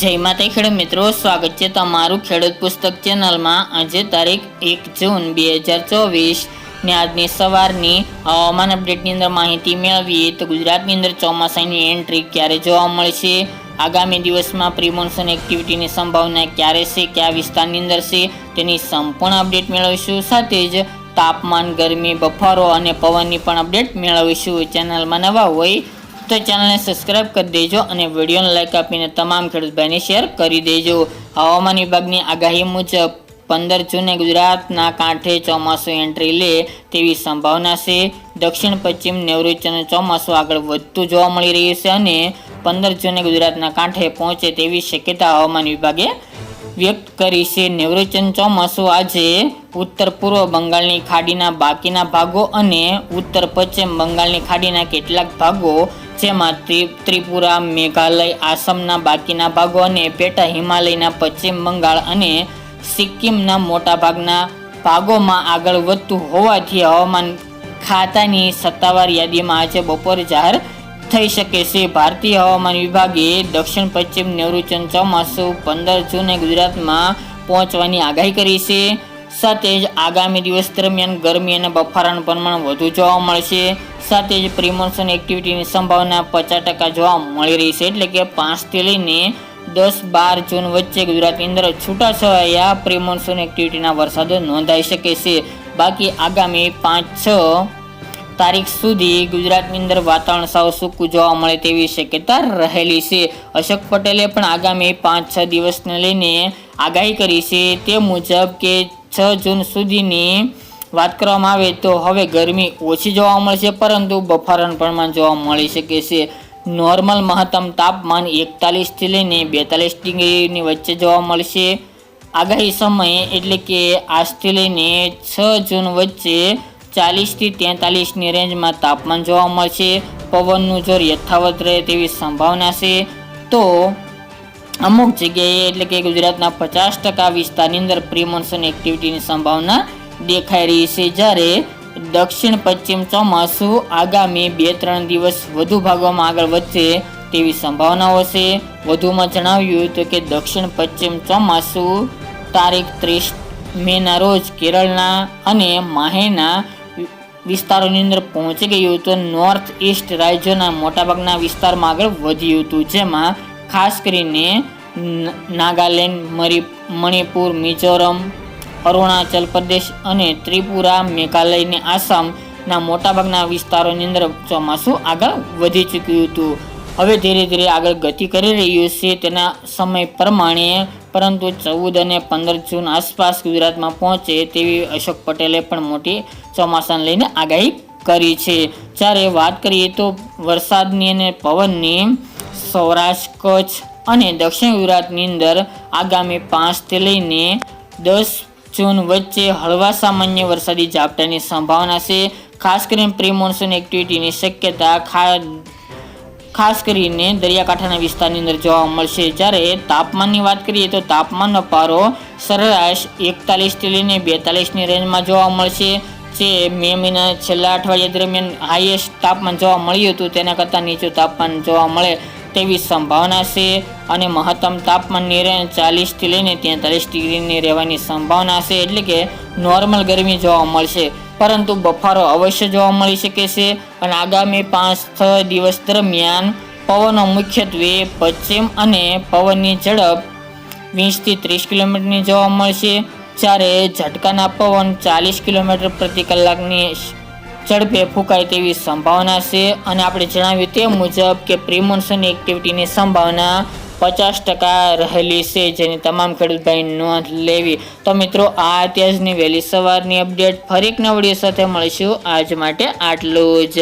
જય માતા ખેડૂત મિત્રો, સ્વાગત છે તમારું ખેડૂત પુસ્તક ચેનલમાં। આજે તારીખ 1 જૂન 2024 ને આજની સવારની હવામાન અપડેટની અંદર માહિતી મેળવીએ તો ગુજરાતની અંદર ચોમાસાની એન્ટ્રી ક્યારે જોવા મળશે, આગામી દિવસમાં પ્રી મોન્સૂન એક્ટિવિટીની સંભાવના ક્યારે છે, કયા વિસ્તારની અંદર છે તેની સંપૂર્ણ અપડેટ મેળવીશું। સાથે જ તાપમાન, ગરમી, બફારો અને પવનની પણ અપડેટ મેળવીશું। ચેનલમાં નવા હોય તો ચેનલને સબસ્ક્રાઇબ કરી દેજો અને વિડીયોને લાઇક આપીને તમામ ખેડૂત ભાઈને શેર કરી દેજો। હવામાન વિભાગની આગાહી મુજબ 15 જૂને ગુજરાતના કાંઠે ચોમાસું એન્ટ્રી લે તેવી સંભાવના છે। દક્ષિણ પશ્ચિમ નૈઋત્યનું ચોમાસું આગળ વધતું જોવા મળી રહ્યું છે અને 15 જૂને ગુજરાતના કાંઠે પહોંચે તેવી શક્યતા હવામાન વિભાગે વ્યક્ત કરી છે। નૈઋત્યનું ચોમાસું આજે ઉત્તર પૂર્વ બંગાળની ખાડીના બાકીના ભાગો અને ઉત્તર પશ્ચિમ બંગાળની ખાડીના કેટલાક ભાગો જેમાં ત્રિપુરા, મેઘાલય, આસામના બાકીના ભાગો અને પેટા હિમાલયના પશ્ચિમ બંગાળ અને સિક્કિમના મોટા ભાગના ભાગોમાં આગળ વધતું હોવાથી હવામાન ખાતાની સત્તાવાર યાદીમાં આજે બપોરે જાહેર થઈ શકે છે। ભારતીય હવામાન વિભાગે દક્ષિણ પશ્ચિમ નૈઋત્યનું ચોમાસું 15 જૂને ગુજરાતમાં પહોંચવાની આગાહી કરી છે। સાથે જ આગામી દિવસ દરમિયાન ગરમી અને બફારાનું પ્રમાણ વધુ જોવા મળશે। સાથે જ પ્રી મોન્સૂન એક્ટિવિટીની સંભાવના 50% જોવા મળી રહી છે, એટલે કે 5 થી લઈને 10-12 જૂન વચ્ચે ગુજરાતની અંદર છૂટાછવાયા પ્રી મોન્સૂન એક્ટિવિટીના વરસાદો નોંધાઈ શકે છે। બાકી આગામી 5-6 તારીખ સુધી ગુજરાતની અંદર વાતાવરણ સાવ સૂકું જોવા મળે તેવી શક્યતા રહેલી છે। અશોક પટેલે પણ આગામી 5-6 દિવસને લઈને આગાહી કરી છે। તે મુજબ કે 6 જૂન સુધીની વાત કરવામાં આવે તો હવે ગરમી ઓછી જોવા મળશે, પરંતુ બફારાનું પ્રમાણ જોવા મળી શકે છે। નોર્મલ મહત્તમ તાપમાન 41 થી લઈને 42 ડિગ્રીની વચ્ચે જોવા મળશે। આગાહી સમયે એટલે કે આજથી લઈને 6 જૂન વચ્ચે 40 થી 43ની રેન્જમાં તાપમાન જોવા મળશે। પવનનું જોર યથાવત રહે તેવી સંભાવના છે। તો અમુક જગ્યાએ એટલે કે ગુજરાતના 50% વિસ્તારની અંદર પ્રી મોન્સૂન એક્ટિવિટીની સંભાવના દેખાઈ રહી છે, જ્યારે દક્ષિણ પશ્ચિમ ચોમાસું આગામી 2-3 દિવસ વધુ ભાગોમાં આગળ વધશે તેવી સંભાવનાઓ છે। વધુમાં જણાવ્યું તો કે દક્ષિણ પશ્ચિમ ચોમાસું તારીખ 30 મેના રોજ કેરળના અને માહેના વિસ્તારોની અંદર પહોંચી ગયું હતું। નોર્થ ઈસ્ટ રાજ્યોના મોટાભાગના વિસ્તારમાં આગળ વધ્યું હતું, જેમાં ખાસ કરીને નાગાલેન્ડ, મણિપુર, મિઝોરમ, અરુણાચલ પ્રદેશ અને ત્રિપુરા, મેઘાલય અને આસામના મોટાભાગના વિસ્તારોની અંદર ચોમાસું આગળ વધી ચૂક્યું હતું। હવે ધીરે ધીરે આગળ ગતિ કરી રહ્યું છે તેના સમય પ્રમાણે, પરંતુ 14 અને 15 જૂન આસપાસ ગુજરાતમાં પહોંચે તેવી અશોક પટેલે પણ મોટી ચોમાસાને લઈને આગાહી કરી છે। જ્યારે વાત કરીએ તો વરસાદની અને પવનની, સૌરાષ્ટ્ર, કચ્છ અને દક્ષિણ ગુજરાતની અંદર આગામી 5 થી લઈને 10 જૂન વચ્ચે હળવા સામાન્ય વરસાદી ઝાપટાની સંભાવના છે। ખાસ કરીને પ્રી મોન્સૂન એક્ટિવિટીની શક્યતા ખાસ કરીને દરિયાકાંઠાના વિસ્તારની અંદર જોવા મળશે। જ્યારે તાપમાનની વાત કરીએ તો તાપમાનનો પારો સરેરાશ 41 થી લઈને 42ની રેન્જમાં જોવા મળશે, જે મે મહિના છેલ્લા અઠવાડિયા દરમિયાન હાઈએસ્ટ તાપમાન જોવા મળ્યું હતું તેના કરતાં નીચું તાપમાન જોવા મળે તેવી સંભાવના છે। અને મહત્તમ તાપમાનની રેન્જ 40 થી લઈને 43 ડિગ્રીની રહેવાની સંભાવના છે, એટલે કે નોર્મલ ગરમી જોવા મળશે, પરંતુ બફારો અવશ્ય જોવા મળી શકે છે। અને આગામી 5-6 દિવસ દરમિયાન પવનો મુખ્યત્વે પશ્ચિમ અને પવનની ઝડપ 20 થી 30 કિલોમીટરની જોવા મળશે, જ્યારે ઝટકાના પવન 40 કિલોમીટર પ્રતિ કલાકની ઝડપે ફૂંકાય તેવી સંભાવના છે। અને આપણે જણાવ્યું તે મુજબ કે પ્રી મોન્સૂન એક્ટિવિટીની સંભાવના 50% રહેલી છે, જેની તમામ ખેડૂત ભાઈ નોંધ લેવી। તો મિત્રો, આ અત્યારની વહેલી સવારની અપડેટ, ફરી એક નવા વિડીયો સાથે મળીશું। આજ માટે આટલું જ।